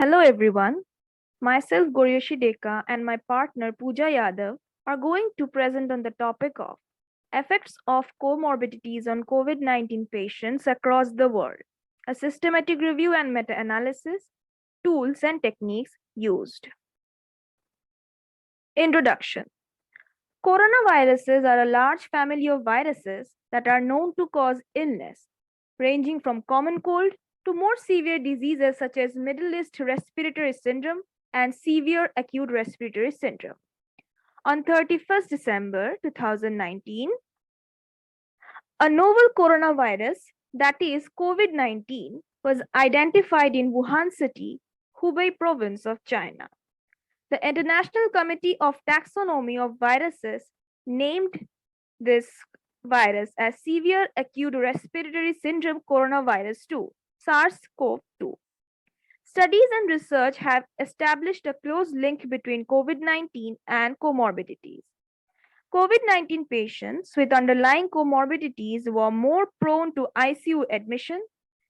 Hello everyone, myself Gariyashi Deka and my partner Pooja Yadav are going to present on the topic of effects of comorbidities on COVID-19 patients across the world, a systematic review and meta-analysis, tools and techniques used. Introduction. Coronaviruses are a large family of viruses that are known to cause illness, ranging from common cold to more severe diseases such as Middle East Respiratory Syndrome and severe acute respiratory syndrome. On 31st December 2019, a novel coronavirus, that is COVID-19, was identified in Wuhan City, Hubei province of China. The International Committee of Taxonomy of Viruses named this virus as Severe Acute Respiratory Syndrome Coronavirus 2, SARS-CoV-2. Studies and research have established a close link between COVID-19 and comorbidities. COVID-19 patients with underlying comorbidities were more prone to ICU admission,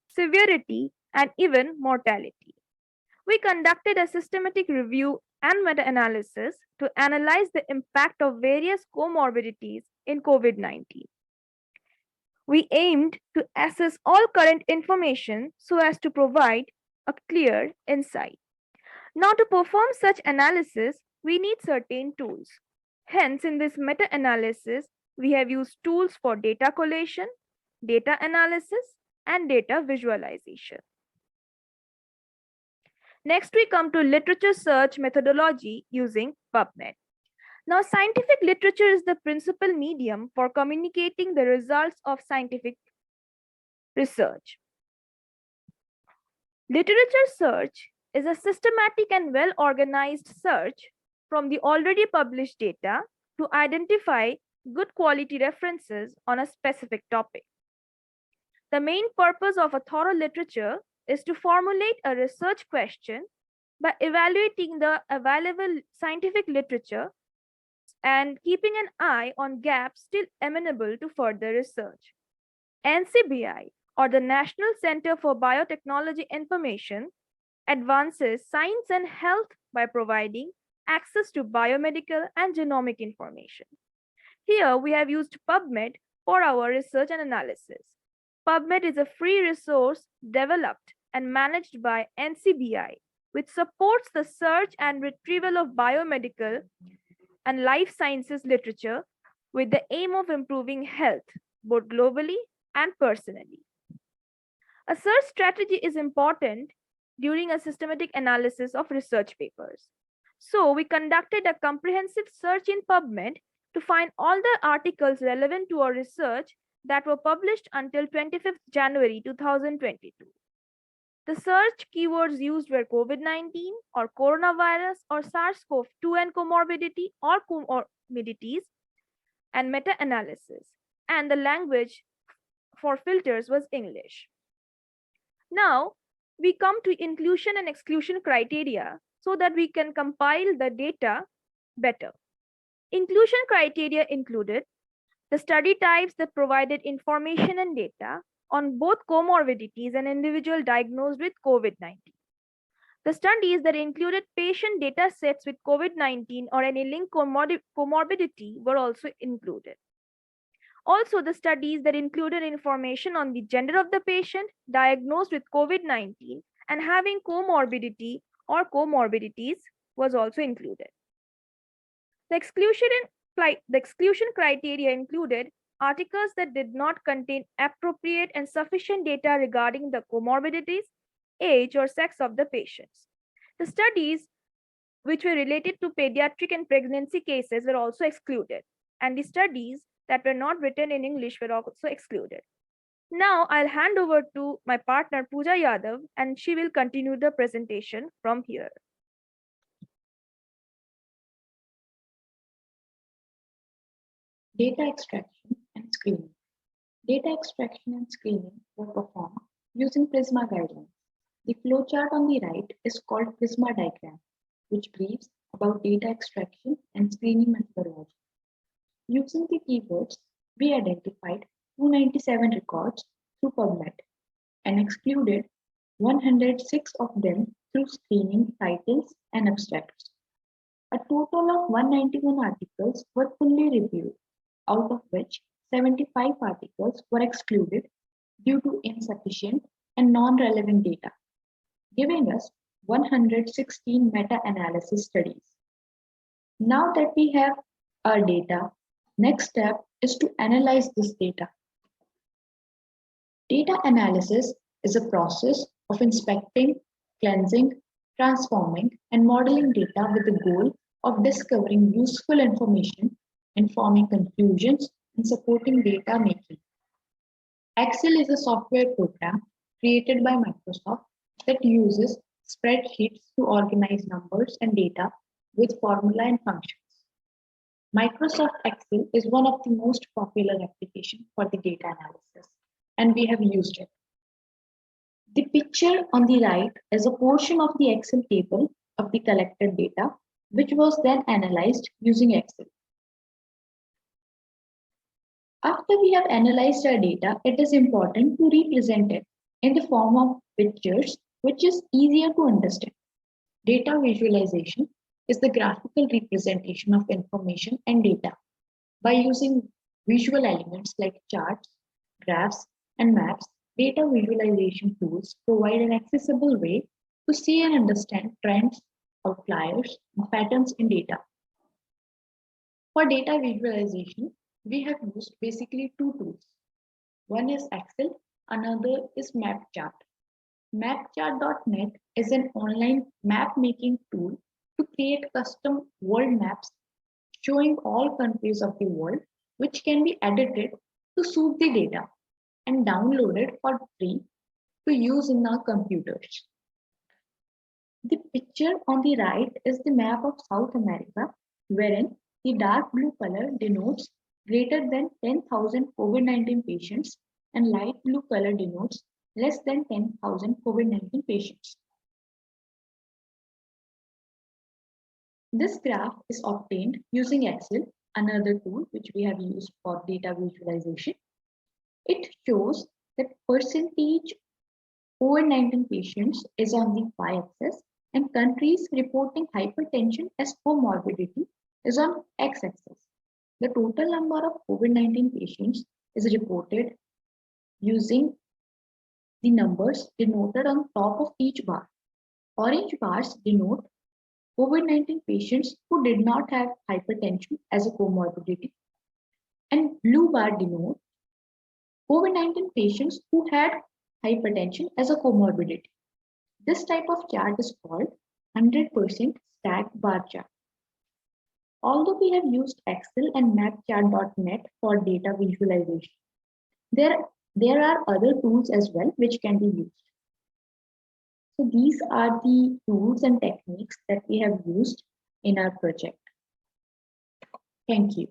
severity, and even mortality. We conducted a systematic review and meta-analysis to analyze the impact of various comorbidities in COVID-19. We aimed to assess all current information so as to provide a clear insight. Now, to perform such analysis, we need certain tools. Hence, in this meta-analysis, we have used tools for data collation, data analysis, and data visualization. Next, we come to literature search methodology using PubMed. Now, scientific literature is the principal medium for communicating the results of scientific research. Literature search is a systematic and well-organized search from the already published data to identify good quality references on a specific topic. The main purpose of a thorough literature is to formulate a research question by evaluating the available scientific literature and keeping an eye on gaps still amenable to further research. NCBI, or the National Center for Biotechnology Information, advances science and health by providing access to biomedical and genomic information. Here we have used PubMed for our research and analysis. PubMed is a free resource developed and managed by NCBI, which supports the search and retrieval of biomedical and life sciences literature with the aim of improving health, both globally and personally. A search strategy is important during a systematic analysis of research papers. So we conducted a comprehensive search in PubMed to find all the articles relevant to our research that were published until 25th January 2022. The search keywords used were COVID-19 or coronavirus or SARS-CoV-2 and comorbidity or comorbidities and meta-analysis, and the language for filters was English. Now, we come to inclusion and exclusion criteria so that we can compile the data better. Inclusion criteria included the study types that provided information and data on both comorbidities and individual diagnosed with COVID-19. The studies that included patient data sets with COVID-19 or any linked comorbidity were also included. Also, the studies that included information on the gender of the patient diagnosed with COVID-19 and having comorbidity or comorbidities was also included. The exclusion criteria included articles that did not contain appropriate and sufficient data regarding the comorbidities, age, or sex of the patients. The studies which were related to pediatric and pregnancy cases were also excluded, and the studies that were not written in English were also excluded. Now I'll hand over to my partner Pooja Yadav, and she will continue the presentation from here. Data extraction and screening. Data extraction and screening were performed using PRISMA guidelines. The flowchart on the right is called PRISMA diagram, which briefs about data extraction and screening methodology. Using the keywords, we identified 297 records through PubMed and excluded 106 of them through screening titles and abstracts. A total of 191 articles were fully reviewed, out of which 75 articles were excluded due to insufficient and non-relevant data, giving us 116 meta-analysis studies. Now that we have our data, next step is to analyze this data. Data analysis is a process of inspecting, cleansing, transforming, and modeling data with the goal of discovering useful information, informing conclusions, and supporting data making. Excel is a software program created by Microsoft that uses spreadsheets to organize numbers and data with formula and functions. Microsoft Excel is one of the most popular applications for the data analysis, and we have used it. The picture on the right is a portion of the Excel table of the collected data, which was then analyzed using Excel. After we have analyzed our data, it is important to represent it in the form of pictures, which is easier to understand. Data visualization is the graphical representation of information and data by using visual elements like charts, graphs, and maps. Data visualization tools provide an accessible way to see and understand trends, outliers, and patterns in data. For data visualization, we have used basically two tools. One is Excel, another is MapChart. MapChart.net is an online map making tool to create custom world maps showing all countries of the world, which can be edited to suit the data and downloaded for free to use in our computers. The picture on the right is the map of South America, wherein the dark blue color denotes greater than 10,000 COVID-19 patients and light blue color denotes less than 10,000 COVID-19 patients. This graph is obtained using Excel, another tool which we have used for data visualization. It shows that percentage COVID-19 patients is on the y-axis and countries reporting hypertension as comorbidity is on x-axis. The total number of COVID-19 patients is reported using the numbers denoted on top of each bar. Orange bars denote COVID-19 patients who did not have hypertension as a comorbidity, and blue bar denote COVID-19 patients who had hypertension as a comorbidity. This type of chart is called 100% stacked bar chart. Although we have used Excel and MapChart.net for data visualization, there are other tools as well which can be used. So these are the tools and techniques that we have used in our project. Thank you.